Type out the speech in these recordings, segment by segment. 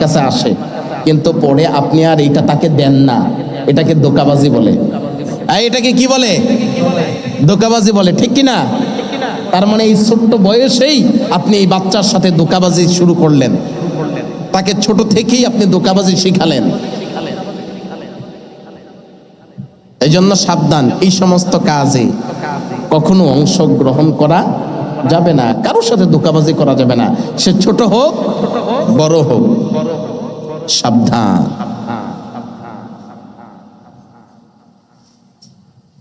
কাছে আসে, কিন্তু পরে আপনি আর এটা তাকে দেন না, এটাকে ধোঁকাবাজি বলে। এটাকে কি বলে? ধোঁকাবাজি বলে, ঠিক কি না? তার মানে এই ছোট্ট বয়সেই আপনি এই বাচ্চার সাথে ধোঁকাবাজি শুরু করলেন, তাকে ছোট থেকেই আপনি ধোঁকাবাজি শিখালেন। এই জন্য সাবধান, এই সমস্ত কাজে কখনো অংশগ্রহণ করা যাবে না, কারোর সাথে ধোঁকাবাজি করা যাবে না, সে ছোট হোক বড় হোক, সাবধান।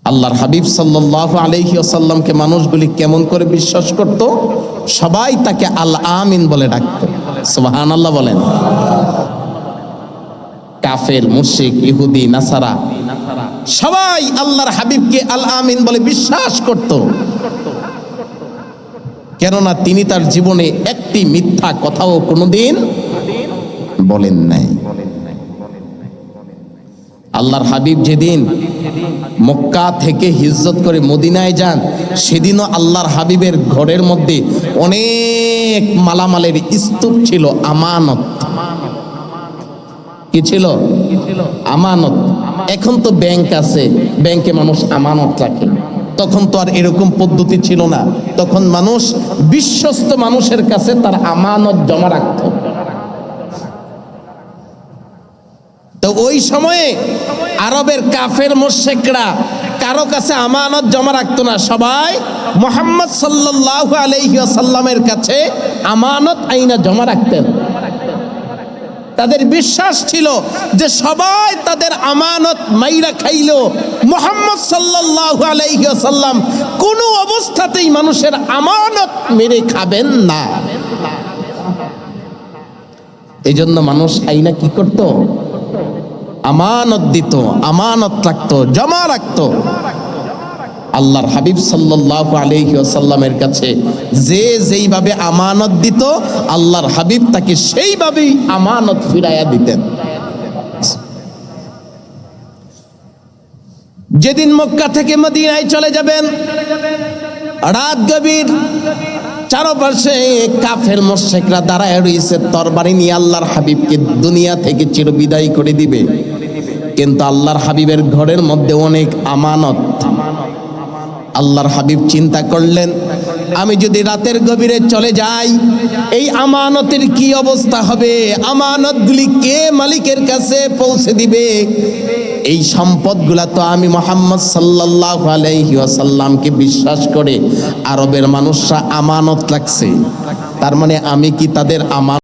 আল্লাহর হাবিব সাল্লাল্লাহু আলাইহি ওয়াসাল্লামকে মানুষগুলি কেমন করে বিশ্বাস করত? সবাই তাকে আল আমিন বলে ডাকত। সুবহানাল্লাহ বলেন। কাফের, মুশরিক, ইহুদি, নাসারা সবাই আল্লাহর হাবিবকে আল আমিন বলে বিশ্বাস করত, কেননা তিনি তার জীবনে একটি মিথ্যা কথাও কোনোদিন বলেন নাই। আল্লাহর হাবিব যেদিন মক্কা থেকে হিজরত করে মদিনায় যান, সেদিনও আল্লাহর হাবিবের ঘরের মধ্যে অনেক মালামালের স্তূপ ছিল, আমানত। কি ছিল? আমানত। এখন তো ব্যাংক আছে, ব্যাংকে মানুষ আমানত রাখে, তখন তো আর এরকম পদ্ধতি ছিল না। তখন মানুষ বিশ্বস্ত মানুষের কাছে তার আমানত জমা রাখত। তো ওই সময়ে আরবের কাফের মুশরিকরা কারো কাছে আমানত জমা রাখতো না, সবাই মুহাম্মদ সাল্লাল্লাহু আলাইহি ওয়াসাল্লামের কাছে আমানত আইনা জমা রাখতেন। তাদের বিশ্বাস ছিল যে সবাই তাদের আমানত মাইরা খাইলো, মুহাম্মদ সাল্লাল্লাহু আলাইহি ওয়াসাল্লাম কোনো অবস্থাতেই মানুষের আমানত মেরে খাবেন না। এই জন্য মানুষ আইনা কি করত? আমানত দিত, আমানত রাখতো, জমা রাখতো। আল্লাহর হাবিব সাল্লাল্লাহু আলাইহি ওয়াসাল্লামের কাছে যে যেইভাবে আমানত দিত, আল্লাহর হাবিব তাকে সেইভাবেই আমানত ফিরাইয়া দিতেন। যেদিন মক্কা থেকে মদিনায় চলে যাবেন, রাত গভীর, চারপাশে কাফের মুশরিকরা দাঁড়ায় রয়েছে তরবারি নিয়ে, আল্লাহর হাবিবকে দুনিয়া থেকে চিরবিদায় করে দিবে। কিন্তু আল্লাহর হাবিবের ঘরের মধ্যে অনেক আমানত। আল্লাহর হাবিব চিন্তা করলেন, আমি যদি রাতের গভীরে চলে যাই, এই আমানতের কি অবস্থা হবে? আমানতগুলি কে মালিকের কাছে পৌঁছে দিবে? এই সম্পদগুলা তো আমি মুহাম্মদ সাল্লাল্লাহু আলাইহি ওয়াসাল্লামকে বিশ্বাস করে আরবের মানুষরা আমানত রাখছে, তার মানে আমি কি তাদের আমানত